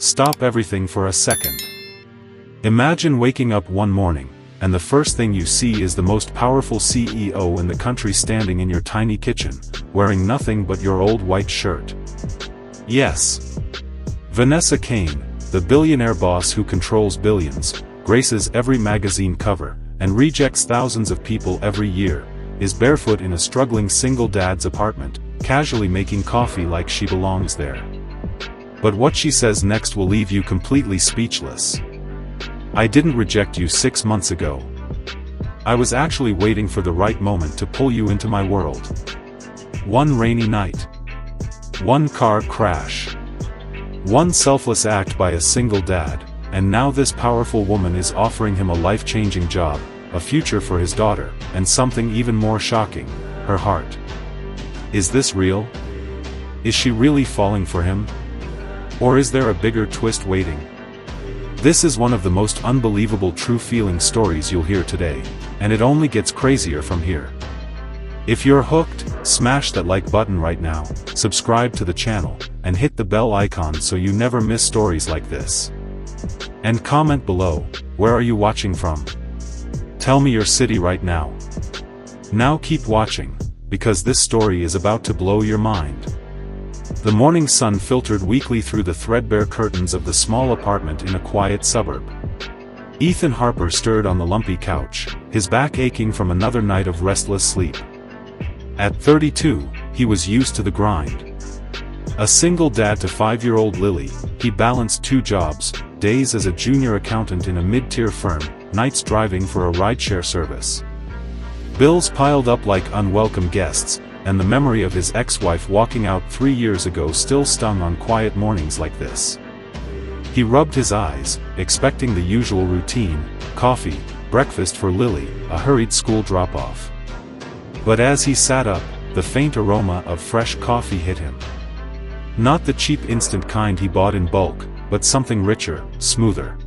Stop everything for a second. Imagine waking up one morning, and the first thing you see is the most powerful CEO in the country standing in your tiny kitchen, wearing nothing but your old white shirt. Yes. Vanessa Kane, the billionaire boss who controls billions, graces every magazine cover, and rejects thousands of people every year, is barefoot in a struggling single dad's apartment, casually making coffee like she belongs there. But what she says next will leave you completely speechless. I didn't reject you 6 months ago. I was actually waiting for the right moment to pull you into my world. One rainy night. One car crash. One selfless act by a single dad, and now this powerful woman is offering him a life-changing job, a future for his daughter, and something even more shocking, her heart. Is this real? Is she really falling for him? Or is there a bigger twist waiting? This is one of the most unbelievable true feeling stories you'll hear today, and it only gets crazier from here. If you're hooked, smash that like button right now, subscribe to the channel, and hit the bell icon so you never miss stories like this. And comment below, where are you watching from? Tell me your city right now. Now keep watching, because this story is about to blow your mind. The morning sun filtered weakly through the threadbare curtains of the small apartment in a quiet suburb. Ethan Harper stirred on the lumpy couch, his back aching from another night of restless sleep. At 32, he was used to the grind. A single dad to 5-year-old Lily, he balanced 2 jobs, days as a junior accountant in a mid-tier firm, nights driving for a rideshare service. Bills piled up like unwelcome guests, and the memory of his ex-wife walking out 3 years ago still stung on quiet mornings like this. He rubbed his eyes, expecting the usual routine: coffee, breakfast for Lily, a hurried school drop-off. But as he sat up, the faint aroma of fresh coffee hit him. Not the cheap instant kind he bought in bulk, but something richer, smoother.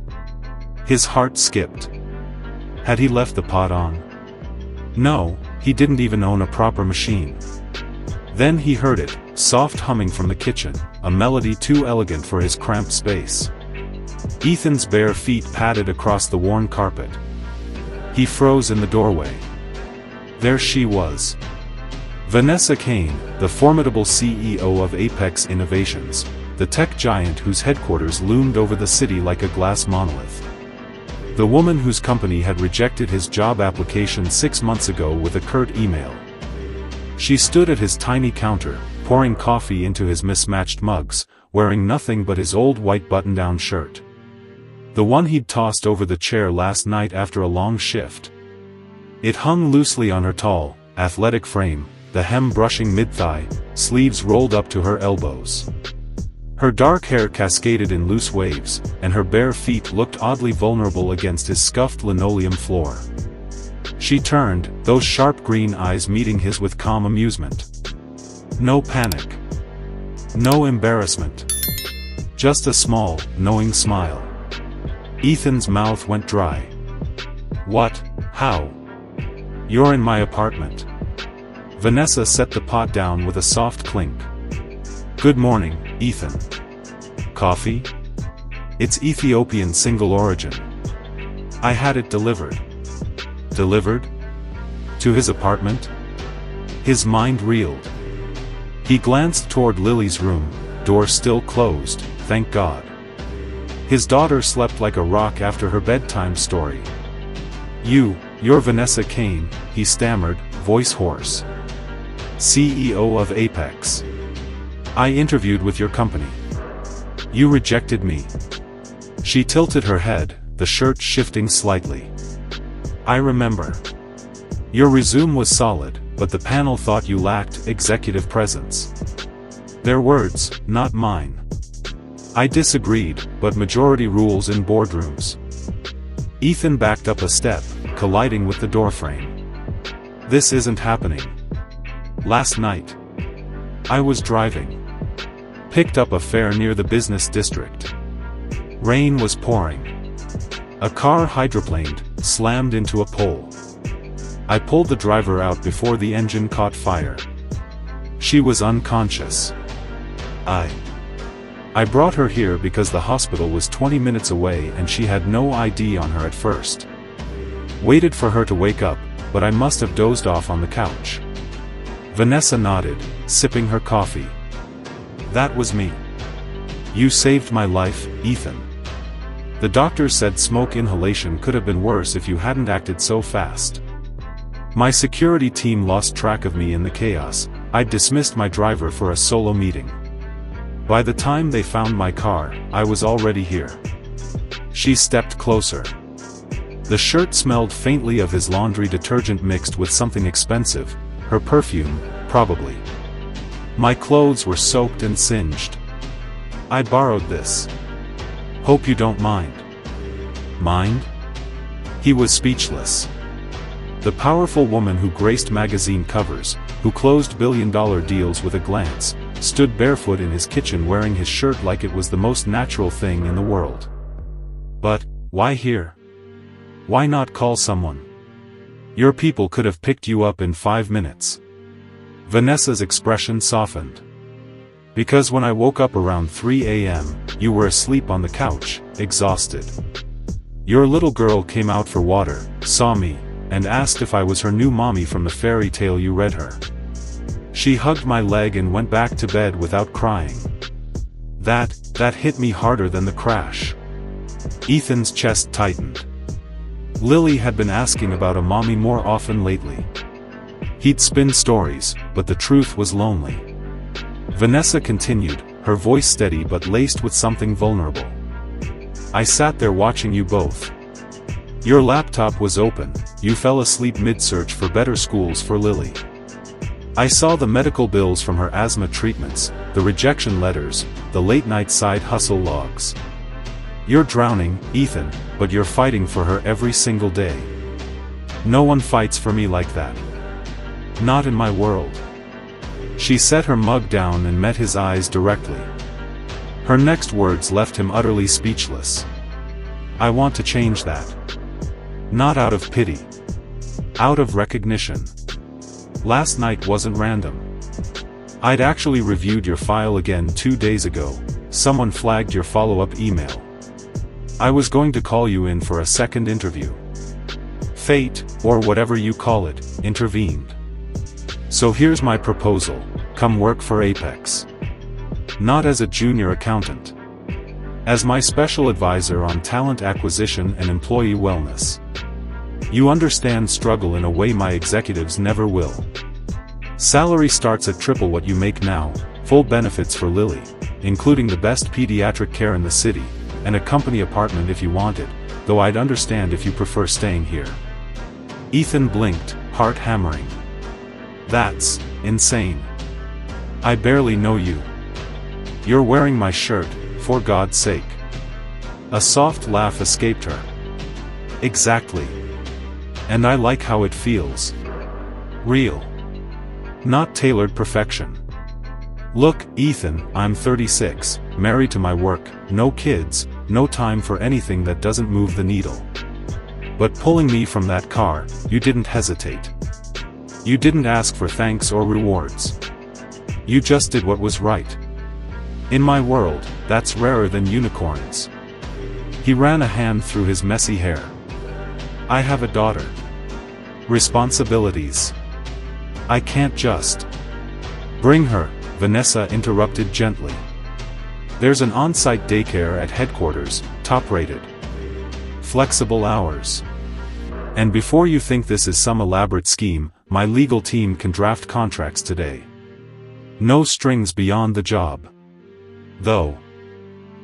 His heart skipped. Had he left the pot on? No, he didn't even own a proper machine. Then he heard it, soft humming from the kitchen, a melody too elegant for his cramped space. Ethan's bare feet padded across the worn carpet. He froze in the doorway. There she was. Vanessa Kane, the formidable CEO of Apex Innovations, the tech giant whose headquarters loomed over the city like a glass monolith. The woman whose company had rejected his job application 6 months ago with a curt email. She stood at his tiny counter, pouring coffee into his mismatched mugs, wearing nothing but his old white button-down shirt. The one he'd tossed over the chair last night after a long shift. It hung loosely on her tall, athletic frame, the hem brushing mid-thigh, sleeves rolled up to her elbows. Her dark hair cascaded in loose waves, and her bare feet looked oddly vulnerable against his scuffed linoleum floor. She turned, those sharp green eyes meeting his with calm amusement. No panic. No embarrassment. Just a small, knowing smile. Ethan's mouth went dry. What? How? You're in my apartment. Vanessa set the pot down with a soft clink. Good morning, Ethan. Coffee? It's Ethiopian single origin. I had it delivered. Delivered? To his apartment? His mind reeled. He glanced toward Lily's room, door still closed, thank God. His daughter slept like a rock after her bedtime story. You're Vanessa Kane, he stammered, voice hoarse. CEO of Apex. I interviewed with your company. You rejected me. She tilted her head, the shirt shifting slightly. I remember. Your resume was solid, but the panel thought you lacked executive presence. Their words, not mine. I disagreed, but majority rules in boardrooms. Ethan backed up a step, colliding with the doorframe. This isn't happening. Last night. I was driving. Picked up a fare near the business district. Rain was pouring. A car hydroplaned, slammed into a pole. I pulled the driver out before the engine caught fire. She was unconscious. I brought her here because the hospital was 20 minutes away and she had no ID on her at first. Waited for her to wake up, but I must have dozed off on the couch." Vanessa nodded, sipping her coffee. "That was me. You saved my life, Ethan. The doctors said smoke inhalation could have been worse if you hadn't acted so fast. My security team lost track of me in the chaos. I'd dismissed my driver for a solo meeting. By the time they found my car, I was already here." She stepped closer. The shirt smelled faintly of his laundry detergent mixed with something expensive, her perfume, probably. "My clothes were soaked and singed. I borrowed this. Hope you don't mind." "Mind?" He was speechless. The powerful woman who graced magazine covers, who closed billion-dollar deals with a glance, stood barefoot in his kitchen wearing his shirt like it was the most natural thing in the world. "But, why here? Why not call someone? Your people could have picked you up in 5 minutes." Vanessa's expression softened. "Because when I woke up around 3 a.m., you were asleep on the couch, exhausted. Your little girl came out for water, saw me, and asked if I was her new mommy from the fairy tale you read her. She hugged my leg and went back to bed without crying. That hit me harder than the crash." Ethan's chest tightened. Lily had been asking about a mommy more often lately. He'd spin stories, but the truth was lonely. Vanessa continued, her voice steady but laced with something vulnerable. "I sat there watching you both. Your laptop was open, you fell asleep mid-search for better schools for Lily. I saw the medical bills from her asthma treatments, the rejection letters, the late-night side hustle logs. You're drowning, Ethan, but you're fighting for her every single day. No one fights for me like that. Not in my world." She set her mug down and met his eyes directly. Her next words left him utterly speechless. "I want to change that. Not out of pity. Out of recognition. Last night wasn't random. I'd actually reviewed your file again 2 days ago. Someone flagged your follow-up email. I was going to call you in for a second interview. Fate, or whatever you call it, intervened. So here's my proposal, come work for Apex. Not as a junior accountant. As my special advisor on talent acquisition and employee wellness. You understand struggle in a way my executives never will. Salary starts at triple what you make now, full benefits for Lily, including the best pediatric care in the city, and a company apartment if you want it, though I'd understand if you prefer staying here." Ethan blinked, heart hammering. "That's insane. I barely know you. You're wearing my shirt, for God's sake." A soft laugh escaped her. "Exactly. And I like how it feels. Real. Not tailored perfection. Look, Ethan, I'm 36, married to my work, no kids, no time for anything that doesn't move the needle. But pulling me from that car, you didn't hesitate. You didn't ask for thanks or rewards. You just did what was right. In my world, that's rarer than unicorns." He ran a hand through his messy hair. "I have a daughter. Responsibilities. I can't just bring her," Vanessa interrupted gently. "There's an on-site daycare at headquarters, top-rated. Flexible hours. And before you think this is some elaborate scheme, my legal team can draft contracts today. No strings beyond the job. Though."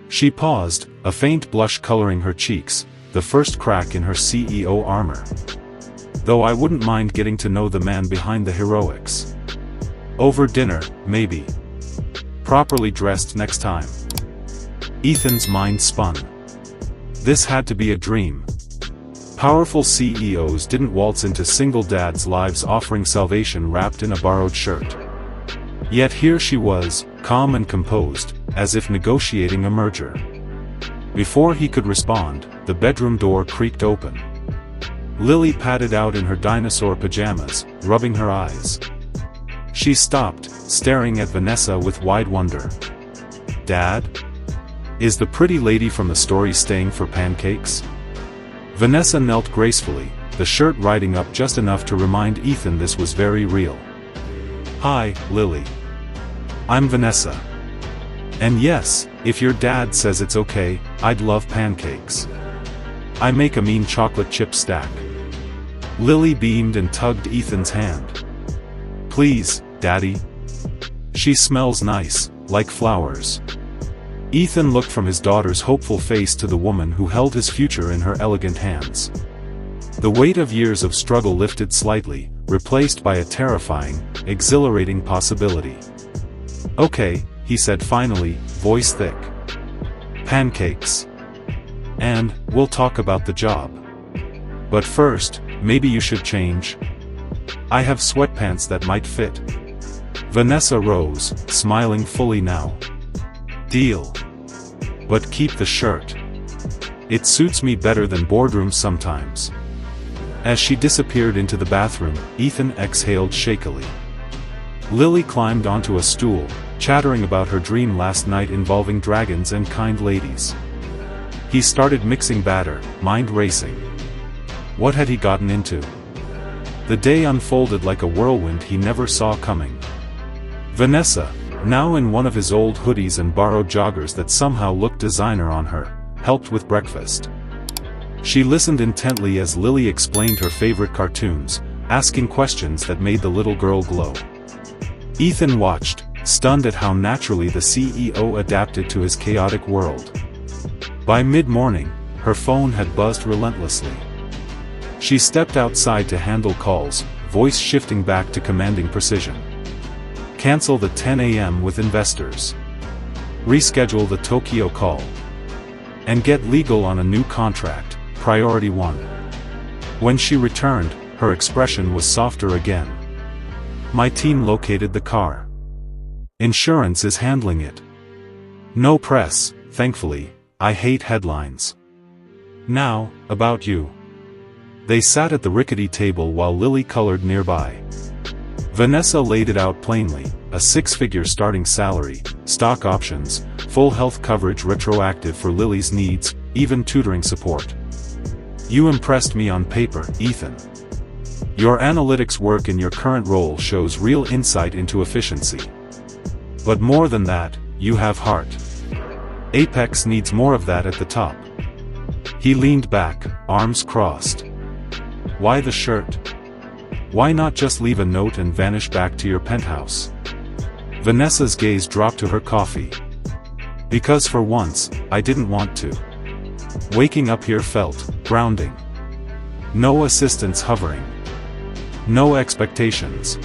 She paused, a faint blush coloring her cheeks, the first crack in her CEO armor. "Though I wouldn't mind getting to know the man behind the heroics. Over dinner, maybe. Properly dressed next time." Ethan's mind spun. This had to be a dream. Powerful CEOs didn't waltz into single dads' lives offering salvation wrapped in a borrowed shirt. Yet here she was, calm and composed, as if negotiating a merger. Before he could respond, the bedroom door creaked open. Lily padded out in her dinosaur pajamas, rubbing her eyes. She stopped, staring at Vanessa with wide wonder. "Dad?" Is the pretty lady from the story staying for pancakes? Vanessa knelt gracefully, the shirt riding up just enough to remind Ethan this was very real. Hi, Lily. I'm Vanessa. And yes, if your dad says it's okay, I'd love pancakes. I make a mean chocolate chip stack. Lily beamed and tugged Ethan's hand. Please, Daddy. She smells nice, like flowers. Ethan looked from his daughter's hopeful face to the woman who held his future in her elegant hands. The weight of years of struggle lifted slightly, replaced by a terrifying, exhilarating possibility. Okay, he said finally, voice thick. Pancakes. And, we'll talk about the job. But first, maybe you should change. I have sweatpants that might fit. Vanessa rose, smiling fully now. Deal. But keep the shirt. It suits me better than boardrooms sometimes. As she disappeared into the bathroom, Ethan exhaled shakily. Lily climbed onto a stool, chattering about her dream last night involving dragons and kind ladies. He started mixing batter, mind racing. What had he gotten into? The day unfolded like a whirlwind he never saw coming. Vanessa, now in one of his old hoodies and borrowed joggers that somehow looked designer on her, helped with breakfast. She listened intently as Lily explained her favorite cartoons, asking questions that made the little girl glow. Ethan watched, stunned at how naturally the CEO adapted to his chaotic world. By mid-morning, her phone had buzzed relentlessly. She stepped outside to handle calls, voice shifting back to commanding precision. Cancel the 10 a.m. with investors. Reschedule the Tokyo call. And get legal on a new contract, priority 1. When she returned, her expression was softer again. My team located the car. Insurance is handling it. No press, thankfully. I hate headlines. Now, about you. They sat at the rickety table while Lily colored nearby. Vanessa laid it out plainly, a 6-figure starting salary, stock options, full health coverage retroactive for Lily's needs, even tutoring support. You impressed me on paper, Ethan. Your analytics work in your current role shows real insight into efficiency. But more than that, you have heart. Apex needs more of that at the top. He leaned back, arms crossed. Why the shirt? Why not just leave a note and vanish back to your penthouse? Vanessa's gaze dropped to her coffee. Because for once, I didn't want to. Waking up here felt grounding. No assistants hovering. No expectations.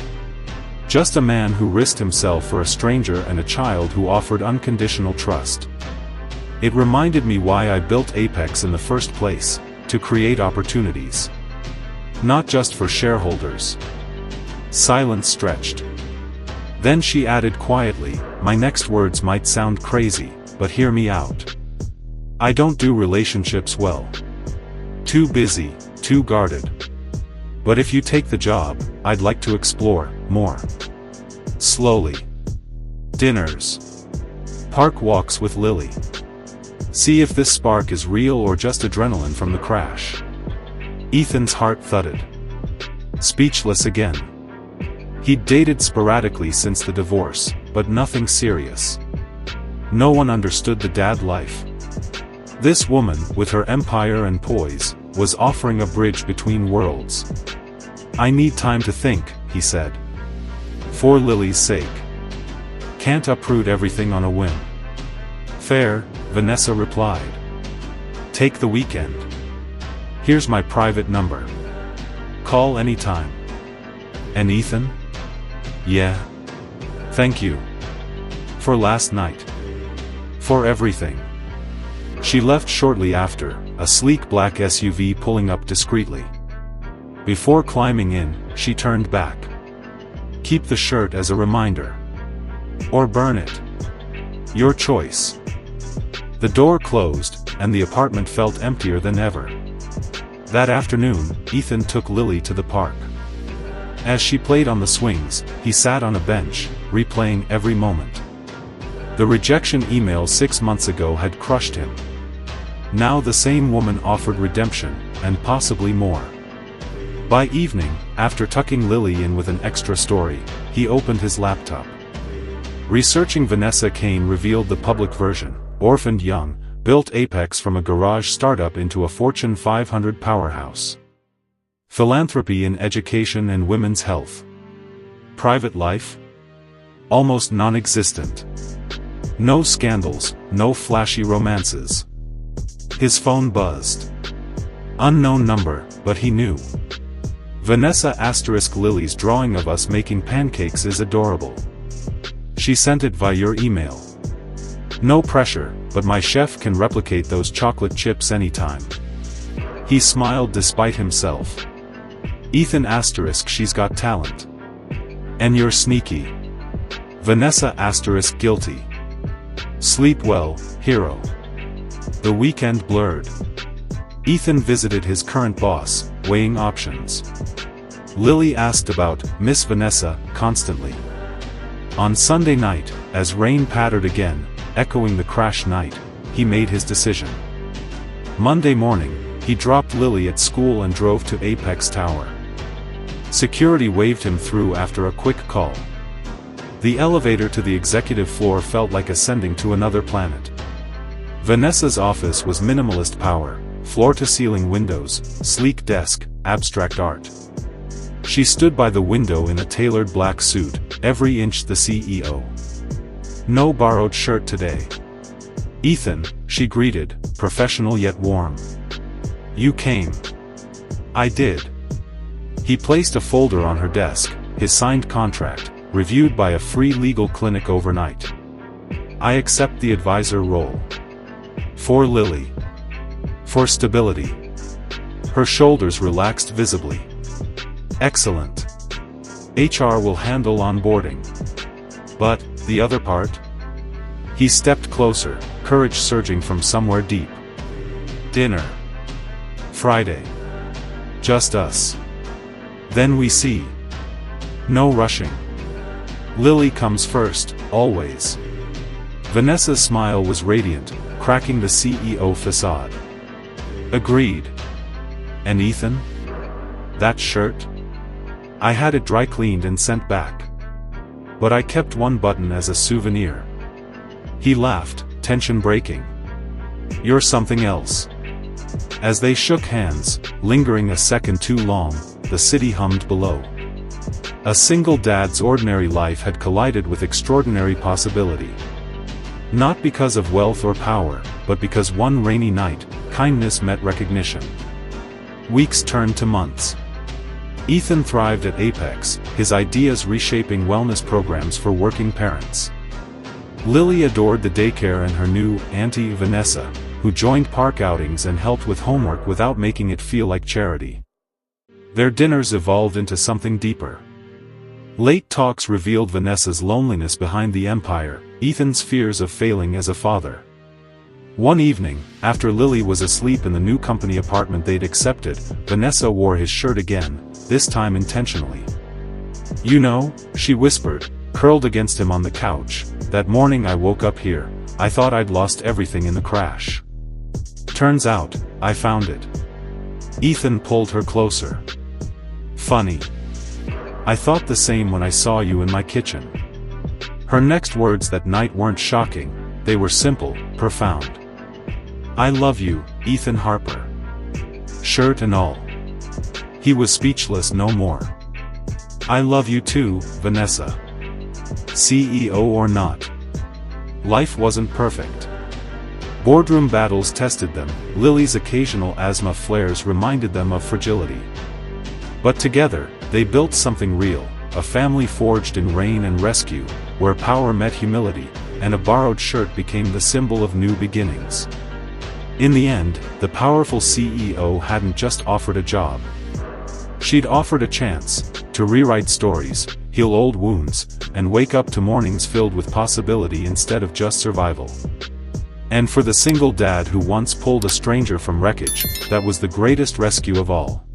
Just a man who risked himself for a stranger and a child who offered unconditional trust. It reminded me why I built Apex in the first place, to create opportunities. Not just for shareholders. Silence stretched. Then she added quietly, my next words might sound crazy, but hear me out. I don't do relationships well. Too busy, too guarded. But if you take the job, I'd like to explore more. Slowly. Dinners. Park walks with Lily. See if this spark is real or just adrenaline from the crash. Ethan's heart thudded. Speechless again. He'd dated sporadically since the divorce, but nothing serious. No one understood the dad life. This woman, with her empire and poise, was offering a bridge between worlds. I need time to think, he said. For Lily's sake. Can't uproot everything on a whim. Fair, Vanessa replied. Take the weekend. Here's my private number. Call anytime. And Ethan? Yeah. Thank you. For last night. For everything. She left shortly after, a sleek black SUV pulling up discreetly. Before climbing in, she turned back. Keep the shirt as a reminder. Or burn it. Your choice. The door closed, and the apartment felt emptier than ever. That afternoon, Ethan took Lily to the park. As she played on the swings, he sat on a bench, replaying every moment. The rejection email 6 months ago had crushed him. Now the same woman offered redemption, and possibly more. By evening, after tucking Lily in with an extra story, he opened his laptop. Researching Vanessa Kane revealed the public version, orphaned young, built Apex from a garage startup into a Fortune 500 powerhouse. Philanthropy in education and women's health. Private life? Almost non-existent. No scandals, no flashy romances. His phone buzzed. Unknown number, but he knew. Vanessa * Lily's drawing of us making pancakes is adorable. She sent it via your email. No pressure, but my chef can replicate those chocolate chips anytime. He smiled despite himself. Ethan * she's got talent. And you're sneaky. Vanessa * guilty. Sleep well, hero. The weekend blurred. Ethan visited his current boss, weighing options. Lily asked about Miss Vanessa constantly. On Sunday night, as rain pattered again, echoing the crash night, he made his decision. Monday morning, he dropped Lily at school and drove to Apex Tower. Security waved him through after a quick call. The elevator to the executive floor felt like ascending to another planet. Vanessa's office was minimalist power, floor-to-ceiling windows, sleek desk, abstract art. She stood by the window in a tailored black suit, every inch the CEO. No borrowed shirt today. Ethan, she greeted, professional yet warm. You came. I did. He placed a folder on her desk, his signed contract, reviewed by a free legal clinic overnight. I accept the advisor role. For Lily. For stability. Her shoulders relaxed visibly. Excellent. HR will handle onboarding. But, the other part? He stepped closer, courage surging from somewhere deep. Dinner. Friday. Just us. Then we see. No rushing. Lily comes first, always. Vanessa's smile was radiant, cracking the CEO facade. Agreed. And Ethan? That shirt? I had it dry cleaned and sent back. But I kept one button as a souvenir. He laughed, tension breaking. You're something else. As they shook hands, lingering a second too long, the city hummed below. A single dad's ordinary life had collided with extraordinary possibility. Not because of wealth or power, but because one rainy night, kindness met recognition. Weeks turned to months. Ethan thrived at Apex, his ideas reshaping wellness programs for working parents. Lily adored the daycare and her new auntie Vanessa, who joined park outings and helped with homework without making it feel like charity. Their dinners evolved into something deeper. Late talks revealed Vanessa's loneliness behind the empire, Ethan's fears of failing as a father. One evening, after Lily was asleep in the new company apartment they'd accepted, Vanessa wore his shirt again, this time intentionally. You know, she whispered, curled against him on the couch, that morning I woke up here, I thought I'd lost everything in the crash. Turns out, I found it. Ethan pulled her closer. Funny. I thought the same when I saw you in my kitchen. Her next words that night weren't shocking, they were simple, profound. I love you, Ethan Harper. Shirt and all. He was speechless no more. I love you too, Vanessa. CEO or not. Life wasn't perfect. Boardroom battles tested them, Lily's occasional asthma flares reminded them of fragility. But together, they built something real, a family forged in rain and rescue, where power met humility, and a borrowed shirt became the symbol of new beginnings. In the end, the powerful CEO hadn't just offered a job. She'd offered a chance to rewrite stories, heal old wounds, and wake up to mornings filled with possibility instead of just survival. And for the single dad who once pulled a stranger from wreckage, that was the greatest rescue of all.